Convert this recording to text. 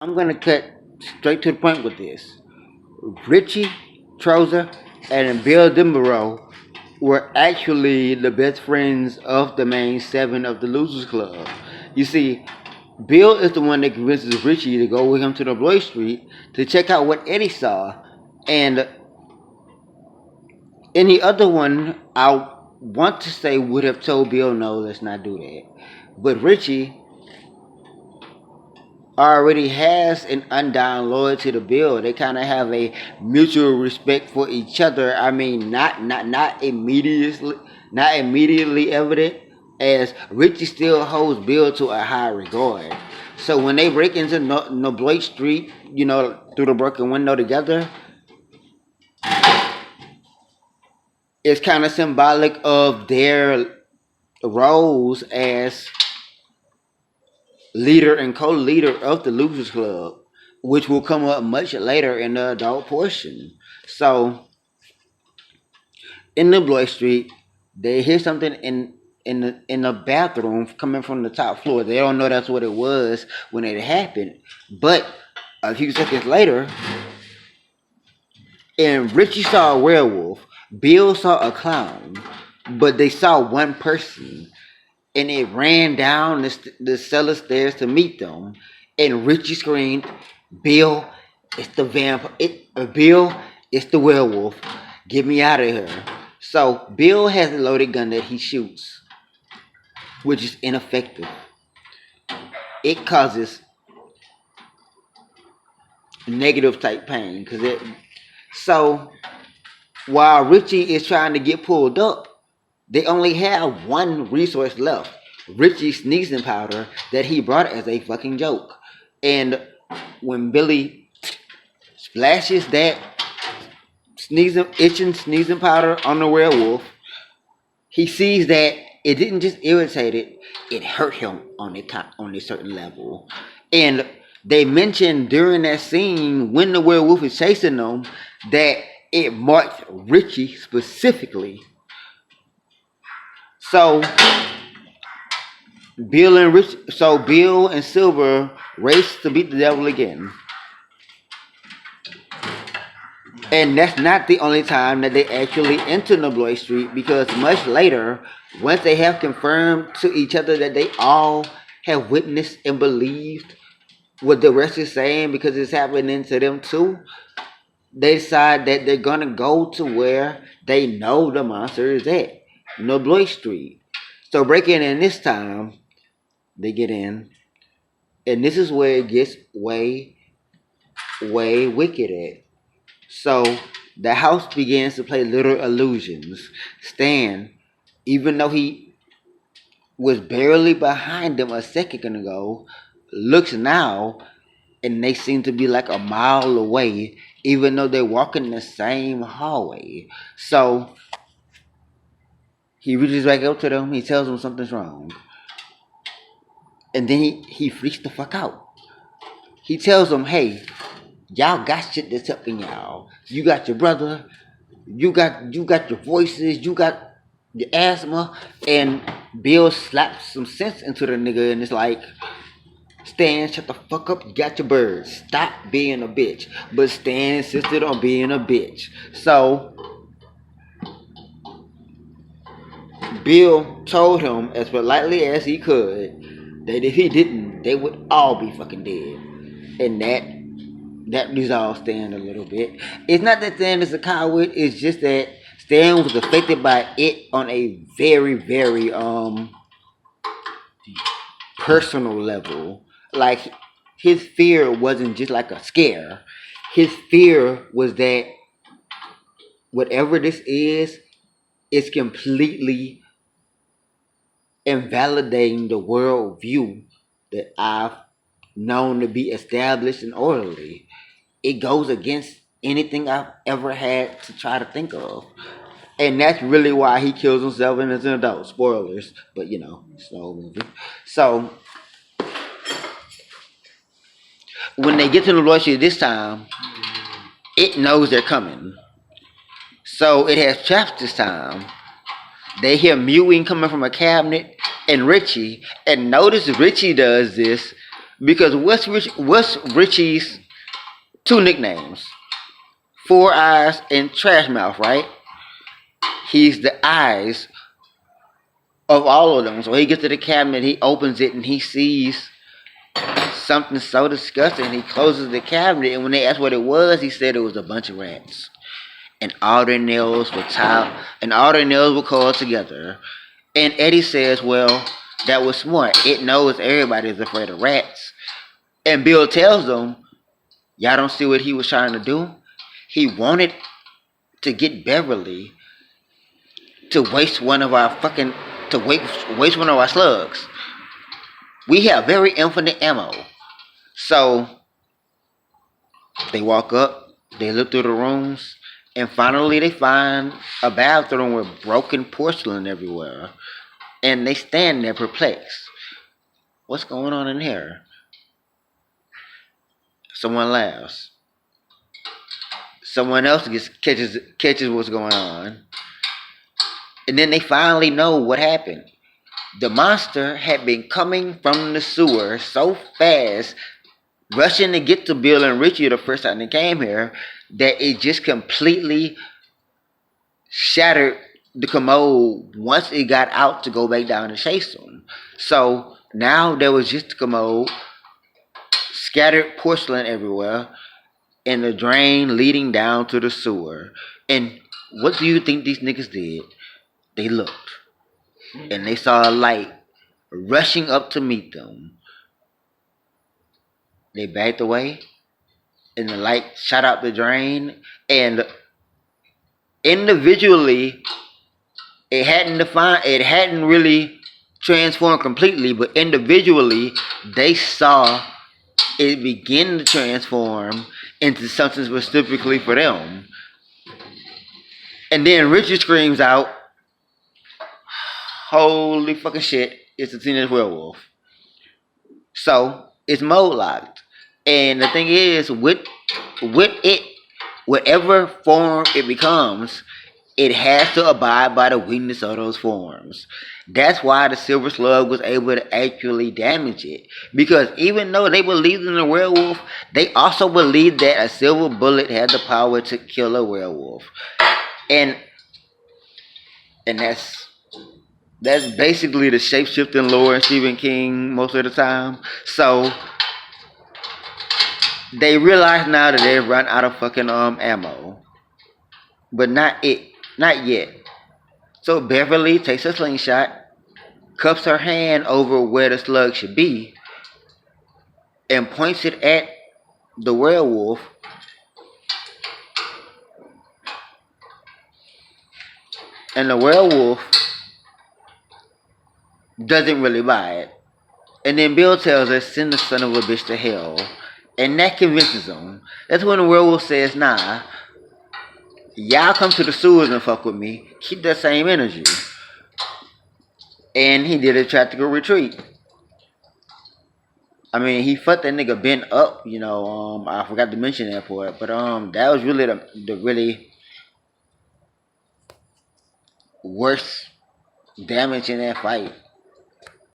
I'm gonna cut straight to the point with this. Richie Trozer and Bill Denborough were actually the best friends of the main seven of the Losers Club. You see, Bill is the one that convinces Richie to go with him to the Bloy Street to check out what Eddie saw. And any other one, I want to say, would have told Bill, no, let's not do that. But Richie already has an undying loyalty to Bill. They kind of have a mutual respect for each other. I mean, not immediately evident, as Richie still holds Bill to a high regard. So when they break into Nebloit Street, through the broken window together, it's kind of symbolic of their roles as leader and co-leader of the Losers Club, which will come up much later in the adult portion. So in the Bloy Street, they hear something in the bathroom coming from the top floor. They don't know that's what it was when it happened, but a few seconds later, and Richie saw a werewolf, Bill saw a clown, but they saw one person, and it ran down the cellar stairs to meet them. And Richie screamed, "Bill, it's the Bill, it's the werewolf. Get me out of here." So Bill has a loaded gun that he shoots, which is ineffective. It causes negative type pain So while Richie is trying to get pulled up, they only have one resource left: Richie's sneezing powder that he brought as a fucking joke. And when Billy splashes that itching sneezing powder on the werewolf, he sees that it didn't just irritate it hurt him on a certain level. And they mentioned during that scene, when the werewolf is chasing them, that it marked Richie specifically. So Bill and Silver race to beat the devil again. And that's not the only time that they actually enter Nebloit Street, because much later, once they have confirmed to each other that they all have witnessed and believed what the rest is saying, because it's happening to them too, they decide that they're gonna go to where they know the monster is at, Nebloit Street. So breaking in this time, they get in, and this is where it gets way, way wicked at. So the house begins to play little illusions. Stan, even though he was barely behind them a second ago, looks now, and they seem to be like a mile away, even though they're walking the same hallway. So he reaches back up to them. He tells them something's wrong, and then he freaks the fuck out. He tells them, "Hey, y'all got shit that's helping y'all. You got your brother, you got your voices, you got your asthma." And Bill slaps some sense into the nigga, and it's like, "Stan, shut the fuck up. You got your birds. Stop being a bitch." But Stan insisted on being a bitch. So Bill told him as politely as he could that if he didn't, they would all be fucking dead. And that resolves Stan a little bit. It's not that Stan is a coward, it's just that Stan was affected by it on a very, very personal level. Like, his fear wasn't just like a scare. His fear was that whatever this is, it's completely invalidating the world view that I've known to be established and orderly. It goes against anything I've ever had to try to think of. And that's really why he kills himself as an adult. Spoilers, but it's an old movie. So when they get to the Lord Street this time, it knows they're coming. So it has traps this time. They hear mewing coming from a cabinet, and notice Richie does this Because what's Richie's two nicknames? Four Eyes and Trash Mouth, right? He's the eyes of all of them. So he gets to the cabinet, he opens it, and he sees something so disgusting. He closes the cabinet, and when they asked what it was, he said it was a bunch of rats, and all their nails were coiled together. And Eddie says, "Well, that was smart. It knows everybody is afraid of rats." And Bill tells them, "Y'all don't see what he was trying to do? He wanted to get Beverly to waste one of our slugs. We have very infinite ammo." So they walk up, they look through the rooms, and finally they find a bathroom with broken porcelain everywhere. And they stand there perplexed. What's going on in here? Someone laughs. Someone else catches what's going on. And then they finally know what happened. The monster had been coming from the sewer so fast, rushing to get to Bill and Richie the first time they came here, that it just completely shattered the commode once it got out to go back down and chase them. So now there was just the commode, scattered porcelain everywhere, and the drain leading down to the sewer. And what do you think these niggas did? They looked, and they saw a light rushing up to meet them. They backed away, and the light shot out the drain, and individually, it hadn't really transformed completely, but individually, they saw it begin to transform into something specifically for them. And then Richard screams out, "Holy fucking shit, it's a teenage werewolf." So it's mode locked. And the thing is, with it, whatever form it becomes, it has to abide by the weakness of those forms. That's why the Silver Slug was able to actually damage it. Because even though they believed in a werewolf, they also believed that a silver bullet had the power to kill a werewolf. And that's basically the shape-shifting lore in Stephen King most of the time. So they realize now that they've run out of fucking ammo. But not yet. So Beverly takes a slingshot, cups her hand over where the slug should be, and points it at the werewolf. And the werewolf doesn't really buy it. And then Bill tells her, "Send the son of a bitch to hell." And that convinces him. That's when the werewolf says, "Nah, y'all come to the sewers and fuck with me. Keep that same energy." And he did a tactical retreat. I mean, he fucked that nigga Ben up, I forgot to mention that part. But that was really the really worst damage in that fight.